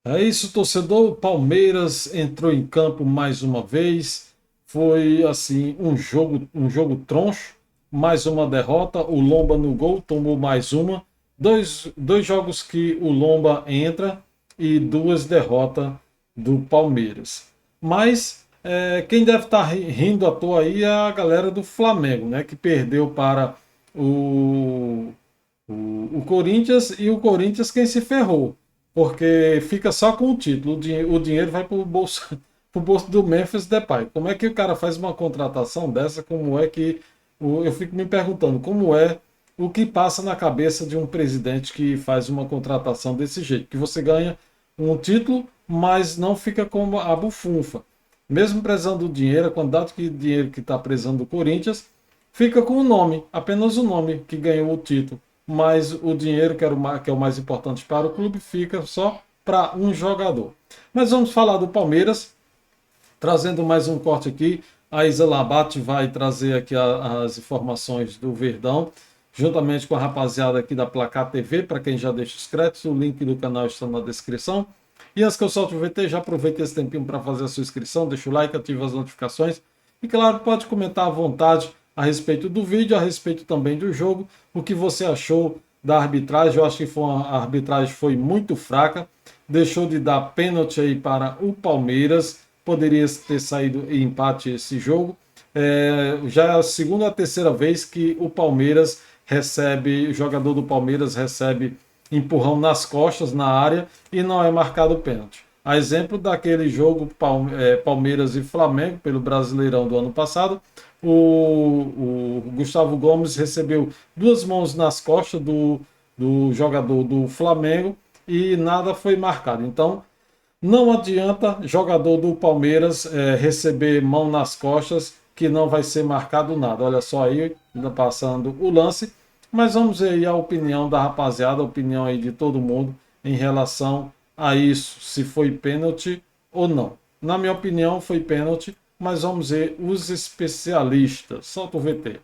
É isso, torcedor. O Palmeiras entrou em campo mais uma vez. Foi assim um jogo troncho, mais uma derrota. O Lomba no gol tomou mais uma. Dois jogos que o Lomba entra e duas derrotas do Palmeiras. Mas quem deve estar rindo à toa aí é a galera do Flamengo, né? Que perdeu para o o Corinthians, e o Corinthians quem se ferrou, porque fica só com o título, o dinheiro vai para o bolso, pro bolso do Memphis Depay. Como é que o cara faz uma contratação dessa? Como é que eu fico me perguntando como é o que passa na cabeça de um presidente que faz uma contratação desse jeito, que você ganha um título, mas não fica como a bufunfa. Mesmo prezando o dinheiro, a quantidade de dinheiro que está prezando o Corinthians, fica com o nome, apenas o nome que ganhou o título, mas o dinheiro, que é o mais importante para o clube, fica só para um jogador. Mas vamos falar do Palmeiras, trazendo mais um corte aqui. A Isa Labate vai trazer aqui as informações do Verdão, juntamente com a rapaziada aqui da Placar TV, para quem já deixa os créditos, o link do canal está na descrição. E antes que eu solte o VT, já aproveite esse tempinho para fazer a sua inscrição, deixa o like, ativa as notificações. E claro, pode comentar à vontade a respeito do vídeo, a respeito também do jogo, o que você achou da arbitragem. Eu acho que a arbitragem foi muito fraca, deixou de dar pênalti aí para o Palmeiras, poderia ter saído em empate esse jogo. Já é a segunda ou a terceira vez que o jogador do Palmeiras recebe empurrão nas costas, na área, e não é marcado pênalti. A exemplo daquele jogo Palmeiras e Flamengo, pelo Brasileirão do ano passado, o Gustavo Gomes recebeu duas mãos nas costas do jogador do Flamengo e nada foi marcado. Então, não adianta jogador do Palmeiras receber mão nas costas, que não vai ser marcado nada. Olha só aí, passando o lance. Mas vamos ver aí a opinião da rapaziada, a opinião aí de todo mundo em relação a isso, se foi pênalti ou não. Na minha opinião, foi pênalti, mas vamos ver os especialistas. Solta o VT.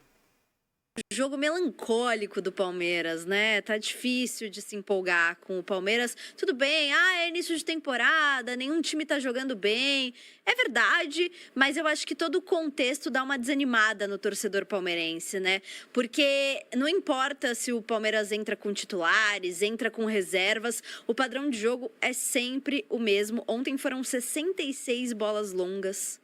Jogo melancólico do Palmeiras, né? Tá difícil de se empolgar com o Palmeiras. Tudo bem, é início de temporada, nenhum time tá jogando bem. É verdade, mas eu acho que todo o contexto dá uma desanimada no torcedor palmeirense, né? Porque não importa se o Palmeiras entra com titulares, entra com reservas, o padrão de jogo é sempre o mesmo. Ontem foram 66 bolas longas.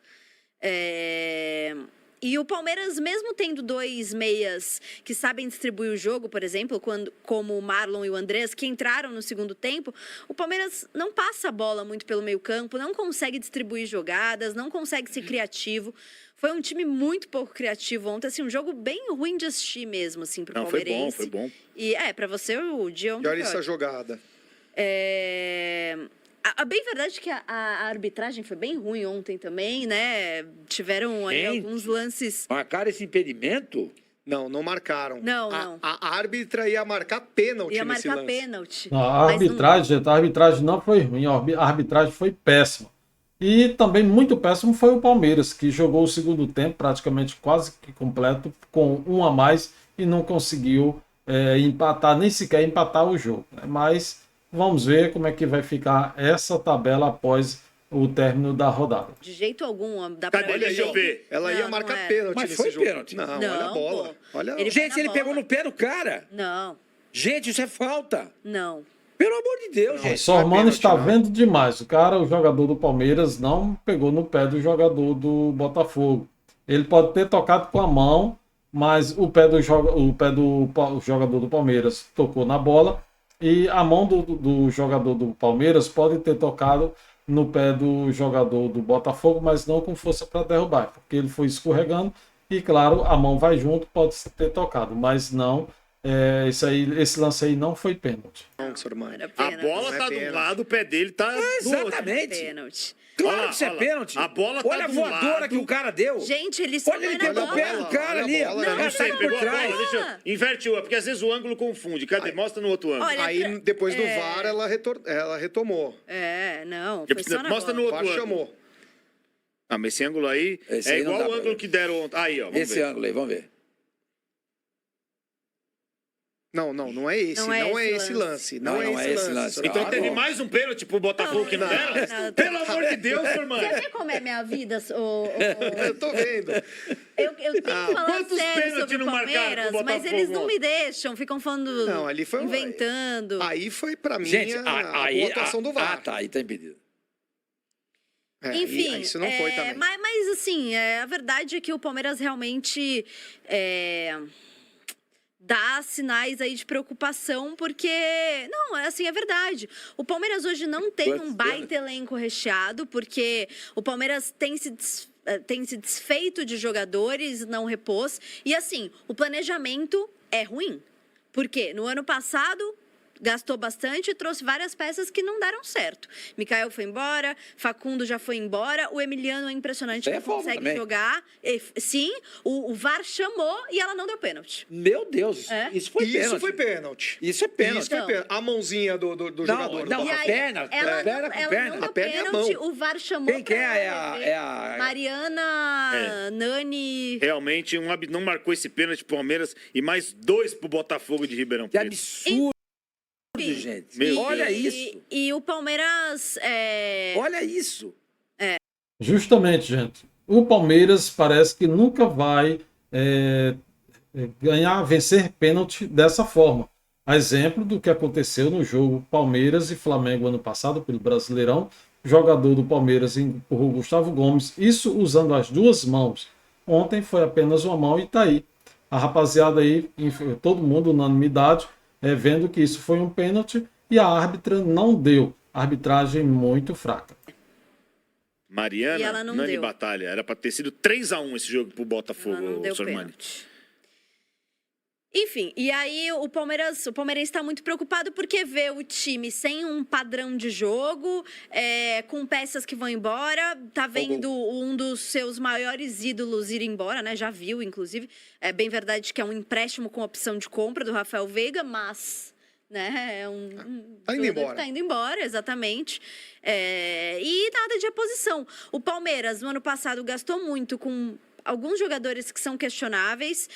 E o Palmeiras, mesmo tendo dois meias que sabem distribuir o jogo, por exemplo, como o Marlon e o Andrés, que entraram no segundo tempo, o Palmeiras não passa a bola muito pelo meio-campo, não consegue distribuir jogadas, não consegue ser criativo. Foi um time muito pouco criativo ontem, assim, um jogo bem ruim de assistir mesmo, assim, pro palmeirense. Foi bom. E pra você o dia ontem. E olha essa jogada. A bem verdade é que a arbitragem foi bem ruim ontem também, né? Tiveram aí alguns lances. Marcaram esse impedimento? Não marcaram. Não. A árbitra ia marcar pênalti Ia nesse marcar lance. pênalti. A arbitragem não foi ruim, a arbitragem foi péssima. E também muito péssimo foi o Palmeiras, que jogou o segundo tempo praticamente quase que completo, com um a mais, e não conseguiu empatar, nem sequer empatar o jogo. Mas vamos ver como é que vai ficar essa tabela após o término da rodada. De jeito algum, dá Cadê? pra Deixa eu ver. Ela ia marcar pênalti Mas nesse foi jogo. pênalti. Não, olha a bola. Pô. Olha. Gente, ele na pegou bola. no pé do cara. Não. Gente, isso é falta. Não. Pelo amor de Deus, gente. Sormano pênalti, está não. vendo demais. O jogador do Palmeiras, não pegou no pé do jogador do Botafogo. Ele pode ter tocado com a mão, mas o pé do jogador do Palmeiras tocou na bola, e a mão do jogador do Palmeiras pode ter tocado no pé do jogador do Botafogo, mas não com força para derrubar, porque ele foi escorregando e, claro, a mão vai junto, pode ter tocado, mas não. Esse lance aí não foi pênalti. Não, Sormani. Era A pênalti. bola Não é tá de um pênalti. lado, o pé dele tá do outro. Exatamente. Pênalti. Claro Olha lá, que isso é olha lá. pênalti. A bola tá Olha a do voadora lado. que o cara deu. Gente, ele só Olha, ele vai na pegou o bola. pé do cara Olha a ali. bola, O cara não, sai não. por Pegou a bola, trás. deixa eu... Inverte o... Porque às vezes o ângulo confunde. Cadê? Mostra no outro ângulo. Olha, Aí, depois do VAR, ela retomou. não, Eu foi só na Mostra no bola. O outro VAR ângulo. chamou. Ah, mas esse ângulo aí Esse é aí não igual dá o pra ângulo ver. que deram ontem. Aí, ó, vamos Esse ver. ângulo aí, vamos ver. Não é esse. Não é Não é esse esse lance. lance. Não é esse lance. Então Ah, teve bom. mais um pênalti pro Botafogo que não deram? Não. Pelo amor de Deus, Sormani. Você vê como é minha vida? Eu tô vendo. Eu tenho que falar Quantos sério pênaltis sobre o não marcaram pro Palmeiras, mas Botafogo eles não ontem? me deixam, ficam falando, Não, ali foi inventando. Aí foi, pra mim, Gente, a aí... boa atuação do VAR. tá, aí tá impedido. Enfim, isso não foi também. mas assim, a verdade é que o Palmeiras realmente dá sinais aí de preocupação, porque, não, assim, é verdade. O Palmeiras hoje não tem um baita elenco recheado, porque o Palmeiras tem se desfeito de jogadores, não repôs. E assim, o planejamento é ruim. Porque no ano passado gastou bastante e trouxe várias peças que não deram certo. Mikael foi embora, Facundo já foi embora, o Emiliano é impressionante que consegue também. jogar. Sim, o VAR chamou e ela não deu pênalti. Meu Deus, isso foi pênalti. Isso foi pênalti. Isso é pênalti. Isso foi pênalti. A mãozinha do jogador. Não, E a aí, perna, ela perna não, com ela perna. não deu A perna e a pênalti, mão. o VAR chamou Quem que é? pra É rever. a- Mariana, Nani... Realmente, não marcou esse pênalti pro Palmeiras e mais 2 pro Botafogo de Ribeirão Que Preto. absurdo, gente. Meu Olha Deus. isso. E o Palmeiras... Olha isso. Justamente, gente. O Palmeiras parece que nunca vai vencer pênalti dessa forma. A exemplo do que aconteceu no jogo Palmeiras e Flamengo ano passado pelo Brasileirão. O jogador do Palmeiras empurrou Gustavo Gomes, isso usando as duas mãos. Ontem foi apenas uma mão e tá aí. A rapaziada aí, todo mundo unanimidade, vendo que isso foi um pênalti e a árbitra não deu. Arbitragem muito fraca. E Mariana, ela não Nani deu. Batalha. Era pra ter sido 3-1 esse jogo pro Ela não Botafogo, deu Sormani. pênalti. Enfim, e aí o palmeirense está muito preocupado porque vê o time sem um padrão de jogo, com peças que vão embora, tá vendo um dos seus maiores ídolos ir embora, né? Já viu, inclusive. É bem verdade que é um empréstimo com opção de compra do Rafael Veiga, mas... né? Tá indo embora. Tá indo embora, exatamente. E nada de reposição. O Palmeiras, no ano passado, gastou muito com alguns jogadores que são questionáveis.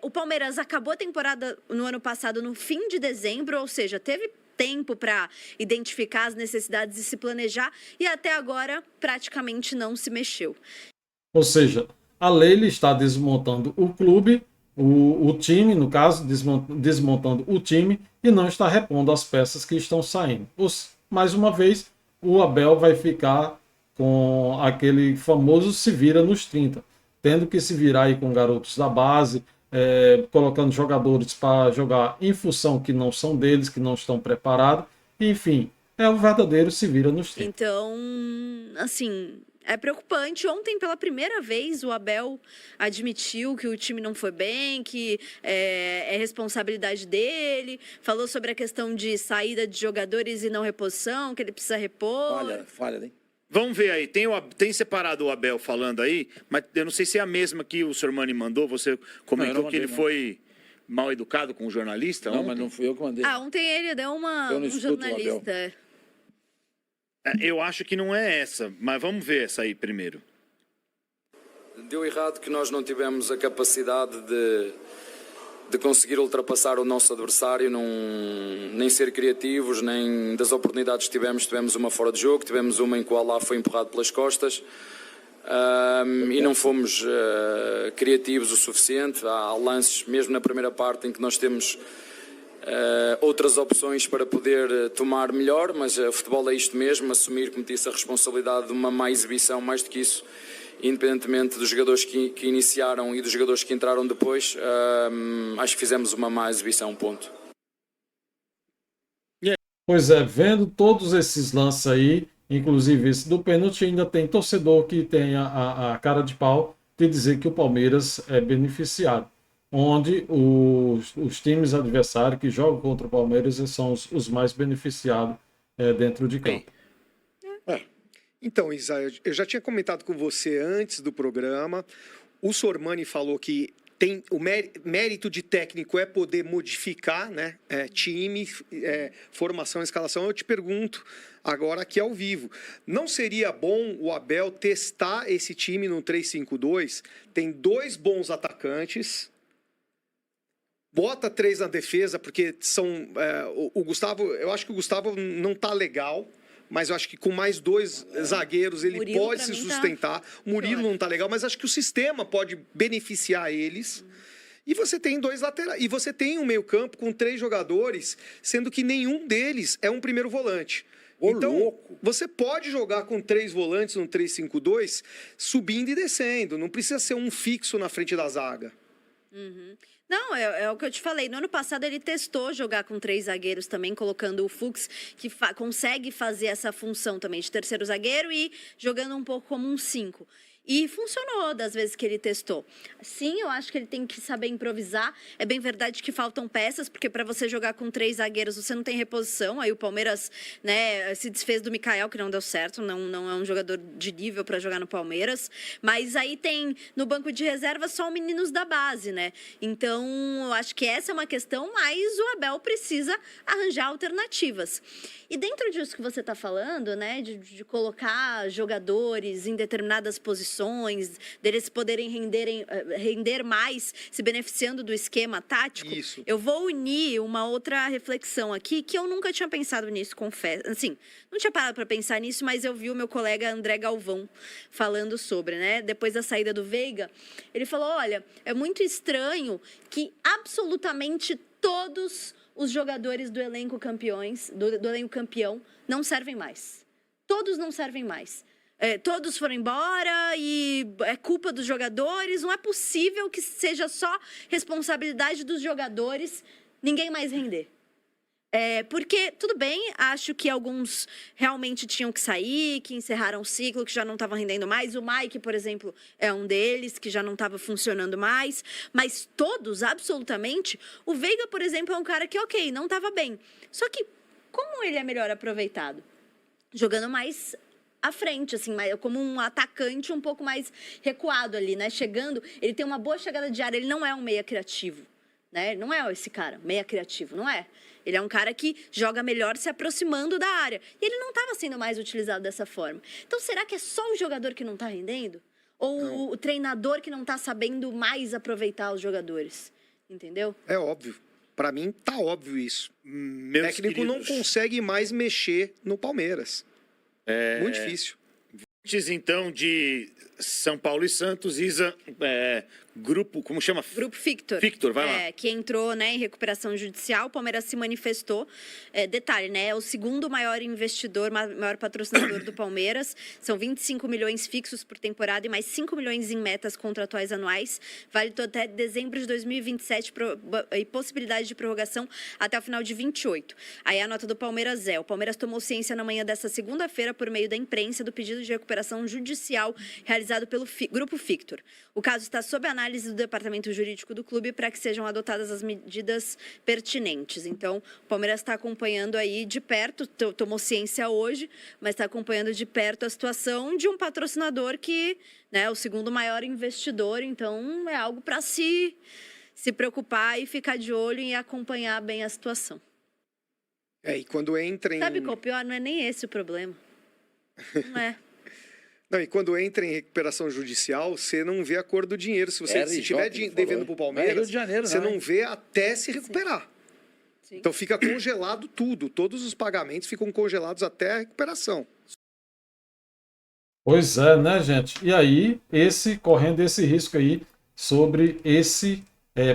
O Palmeiras acabou a temporada no ano passado no fim de dezembro, ou seja, teve tempo para identificar as necessidades e se planejar, e até agora praticamente não se mexeu. Ou seja, a Leila está desmontando o clube, o time, no caso, desmontando o time e não está repondo as peças que estão saindo. Mais uma vez, o Abel vai ficar com aquele famoso se vira nos 30, tendo que se virar aí com garotos da base, colocando jogadores para jogar em função que não são deles, que não estão preparados. Enfim, é o verdadeiro se vira nos 30. Então, assim, é preocupante. Ontem, pela primeira vez, o Abel admitiu que o time não foi bem, que é responsabilidade dele. Falou sobre a questão de saída de jogadores e não reposição, que ele precisa repor. Falha, hein? Vamos ver aí, tem separado o Abel falando aí, mas eu não sei se é a mesma que o Sormani mandou. Você comentou não que ele mandei, não. foi mal educado com o jornalista Não, ontem. mas não fui eu que mandei. Ontem ele deu Eu não um escuto o Abel. jornalista. Eu acho que não é essa, mas vamos ver essa aí primeiro. Deu errado que nós não tivemos a capacidade de conseguir ultrapassar o nosso adversário, nem ser criativos, nem das oportunidades que tivemos uma fora de jogo, tivemos uma em que o Alá foi empurrado pelas costas e não fomos criativos o suficiente. Há lances, mesmo na primeira parte, em que nós temos outras opções para poder tomar melhor, mas o futebol é isto mesmo, assumir, como disse, a responsabilidade de uma má exibição, mais do que isso, independentemente dos jogadores que iniciaram e dos jogadores que entraram depois, acho que fizemos uma má exibição, ponto. Pois é, vendo todos esses lances aí, inclusive esse do pênalti, ainda tem torcedor que tem a cara de pau de dizer que o Palmeiras é beneficiado, onde os times adversários que jogam contra o Palmeiras são os mais beneficiados dentro de campo. Então, Isa, eu já tinha comentado com você antes do programa. O Sormani falou que tem o mérito de técnico é poder modificar, né, time, formação, escalação. Eu te pergunto agora aqui ao vivo. Não seria bom o Abel testar esse time no 3-5-2? Tem 2 bons atacantes. bota 3 na defesa, porque são... o Gustavo, eu acho que o Gustavo não tá legal, mas eu acho que com mais 2 zagueiros ele Murilo, pode pra se mim, sustentar. O Murilo não tá legal, mas acho que o sistema pode beneficiar eles. E você tem 2 laterais. E você tem um meio-campo com 3 jogadores, sendo que nenhum deles é um primeiro volante. Então, louco. você pode jogar com 3 volantes no 3-5-2, subindo e descendo. Não precisa ser um fixo na frente da zaga. Não, é o que eu te falei. No ano passado ele testou jogar com 3 zagueiros também, colocando o Fuchs, que consegue fazer essa função também de terceiro zagueiro e jogando um pouco como um 5. E funcionou das vezes que ele testou. Sim, eu acho que ele tem que saber improvisar. É bem verdade que faltam peças, porque para você jogar com 3 zagueiros, você não tem reposição. Aí o Palmeiras, né, se desfez do Mikael, que não deu certo. Não é um jogador de nível para jogar no Palmeiras. Mas aí tem no banco de reserva só meninos da base, né? Então, eu acho que essa é uma questão, mas o Abel precisa arranjar alternativas. E dentro disso que você está falando, né, de colocar jogadores em determinadas posições, deles poderem render mais, se beneficiando do esquema tático, Isso. eu vou unir uma outra reflexão aqui, que eu nunca tinha pensado nisso, confesso. Assim, não tinha parado para pensar nisso, mas eu vi o meu colega André Galvão falando sobre, né, depois da saída do Veiga, ele falou, olha, é muito estranho que absolutamente todos os jogadores do elenco campeões, do elenco campeão, não servem mais. Todos não servem mais. Todos foram embora e é culpa dos jogadores. Não é possível que seja só responsabilidade dos jogadores ninguém mais render. Porque, tudo bem, acho que alguns realmente tinham que sair, que encerraram o ciclo, que já não estavam rendendo mais. O Mike, por exemplo, é um deles, que já não estava funcionando mais. Mas todos, absolutamente. O Veiga, por exemplo, é um cara que, ok, não estava bem. Só que, como ele é melhor aproveitado? Jogando mais à frente, assim, como um atacante um pouco mais recuado ali, né? Chegando, ele tem uma boa chegada de área, ele não é um meia criativo, né? Ele não é esse cara, meia criativo, não é. Ele é um cara que joga melhor se aproximando da área. E ele não estava sendo mais utilizado dessa forma. Então, será que é só o jogador que não está rendendo? Ou o treinador que não está sabendo mais aproveitar os jogadores? Entendeu? É óbvio. Para mim, tá óbvio isso. O técnico queridos, não consegue mais mexer no Palmeiras. Muito difícil. Antes, então, de São Paulo e Santos, Isa, grupo, como chama? Grupo Victor. Victor, vai lá. Que entrou, né, em recuperação judicial. O Palmeiras se manifestou. Detalhe, né? É o segundo maior investidor, maior patrocinador do Palmeiras. São 25 milhões fixos por temporada e mais 5 milhões em metas contratuais anuais. Válido até dezembro de 2027 e possibilidade de prorrogação até o final de 28. Aí a nota do Palmeiras o Palmeiras tomou ciência na manhã dessa segunda-feira por meio da imprensa do pedido de recuperação judicial realizado pelo Grupo Victor. O caso está sob análise do departamento jurídico do clube para que sejam adotadas as medidas pertinentes. Então, o Palmeiras está acompanhando aí de perto, tomou ciência hoje, mas está acompanhando de perto a situação de um patrocinador que, né, é o segundo maior investidor. Então, é algo para se preocupar e ficar de olho e acompanhar bem a situação. E quando entra em... Sabe qual é o pior? Não é nem esse o problema. Não é. Não, e quando entra em recuperação judicial, você não vê a cor do dinheiro. Se você estiver devendo para o Palmeiras, você não vê até se recuperar. Sim. Então fica congelado tudo. Todos os pagamentos ficam congelados até a recuperação. Pois é, né, gente? E aí, correndo esse risco aí sobre esse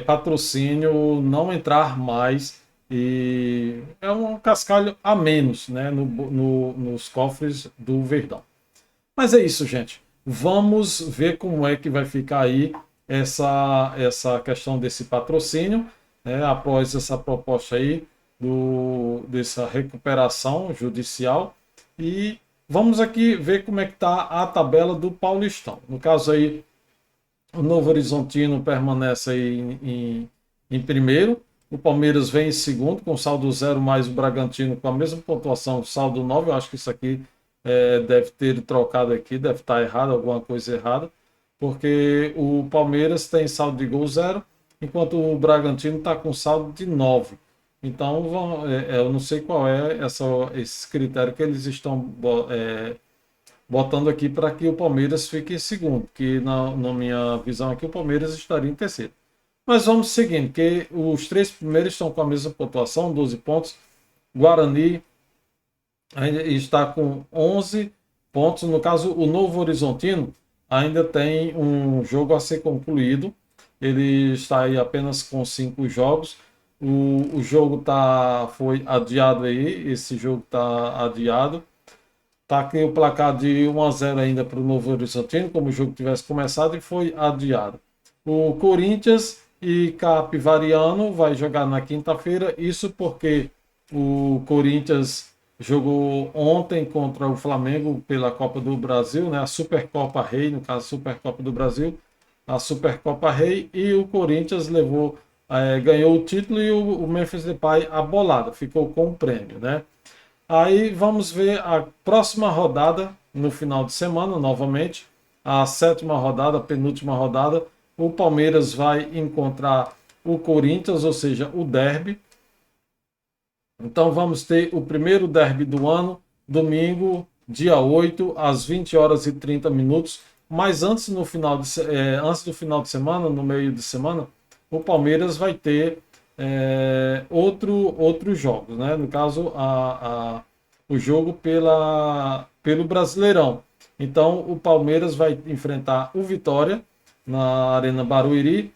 patrocínio não entrar mais, e é um cascalho a menos, né, nos cofres do Verdão. Mas é isso, gente. Vamos ver como é que vai ficar aí essa questão desse patrocínio, né, após essa proposta aí dessa recuperação judicial. E vamos aqui ver como é que está a tabela do Paulistão. No caso aí, o Novo Horizontino permanece aí em primeiro. O Palmeiras vem em segundo, com saldo 0, mais o Bragantino com a mesma pontuação, saldo 9. Eu acho que isso aqui deve ter trocado aqui, deve estar errado, alguma coisa errada, porque o Palmeiras tem saldo de gol 0, enquanto o Bragantino está com saldo de 9. Então, eu não sei qual é esse critério que eles estão botando aqui para que o Palmeiras fique em segundo, que na minha visão aqui o Palmeiras estaria em terceiro. Mas vamos seguindo, que os 3 primeiros estão com a mesma pontuação, 12 pontos. Guarani ainda está com 11 pontos. No caso, o Novo Horizontino ainda tem um jogo a ser concluído. Ele está aí apenas com 5 jogos. O jogo foi adiado aí. Esse jogo está adiado. Está aqui o placar de 1-0 ainda para o Novo Horizontino, como o jogo tivesse começado, e foi adiado. O Corinthians e Capivariano vai jogar na quinta-feira. Isso porque o Corinthians jogou ontem contra o Flamengo pela Copa do Brasil, né? A Supercopa Rei, no caso, a Supercopa do Brasil, a Supercopa Rei, e o Corinthians ganhou o título e o Memphis Depay a bolada, ficou com o prêmio, né? Aí vamos ver a próxima rodada no final de semana, novamente, a 7ª rodada, a penúltima rodada. O Palmeiras vai encontrar o Corinthians, ou seja, o derby. Então vamos ter o primeiro derby do ano, domingo, dia 8, às 20h30. Mas antes do final de semana, no meio de semana, o Palmeiras vai ter outros jogos, né? No caso, o jogo pelo Brasileirão. Então o Palmeiras vai enfrentar o Vitória na Arena Barueri,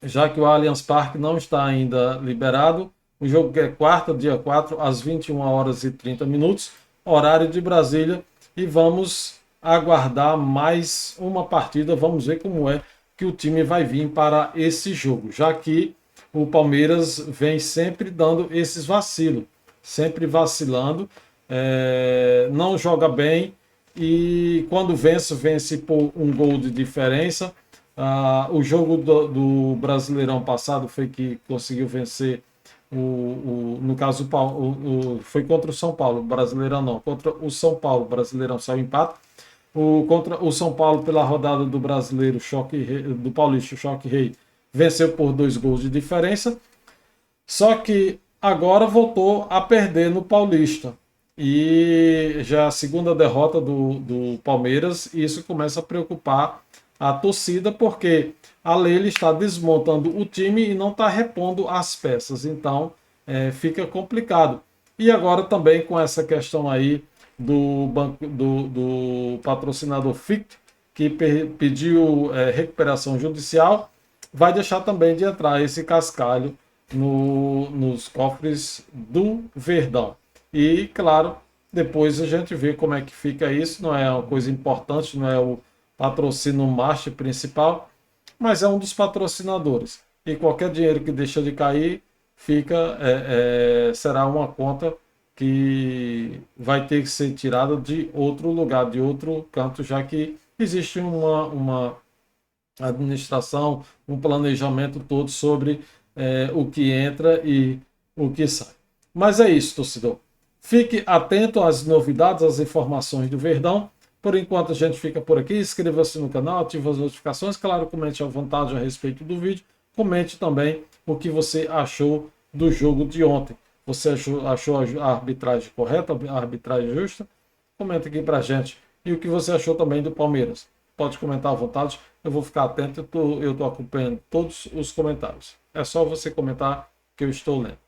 já que o Allianz Parque não está ainda liberado. O jogo que é quarta, dia 4, às 21h30, horário de Brasília. E vamos aguardar mais uma partida. Vamos ver como é que o time vai vir para esse jogo, já que o Palmeiras vem sempre dando esses vacilos, sempre vacilando, não joga bem, e quando vence por um gol de diferença. O jogo do Brasileirão passado foi que conseguiu vencer, no caso foi contra o São Paulo, Brasileirão não, contra o São Paulo, Brasileirão saiu empate. Contra o São Paulo, pela rodada do Brasileiro, do Paulista, Choque Rei, venceu por 2 gols de diferença. Só que agora voltou a perder no Paulista. E já a segunda derrota do Palmeiras, e isso começa a preocupar a torcida, porque a Leila está desmontando o time e não está repondo as peças. Então fica complicado. E agora também com essa questão aí do patrocinador FIC, que pediu recuperação judicial, vai deixar também de entrar esse cascalho nos cofres do Verdão. E, claro, depois a gente vê como é que fica isso. Não é uma coisa importante, não é o patrocínio master principal, mas é um dos patrocinadores. E qualquer dinheiro que deixa de cair será uma conta que vai ter que ser tirada de outro lugar, de outro canto, já que existe uma administração, um planejamento todo sobre o que entra e o que sai. Mas é isso, torcedor. Fique atento às novidades, às informações do Verdão. Por enquanto a gente fica por aqui. Inscreva-se no canal, ative as notificações. Claro, comente à vontade a respeito do vídeo. Comente também o que você achou do jogo de ontem. Você achou a arbitragem correta, a arbitragem justa? Comenta aqui pra gente. E o que você achou também do Palmeiras? Pode comentar à vontade. Eu vou ficar atento. Eu estou acompanhando todos os comentários. É só você comentar que eu estou lendo.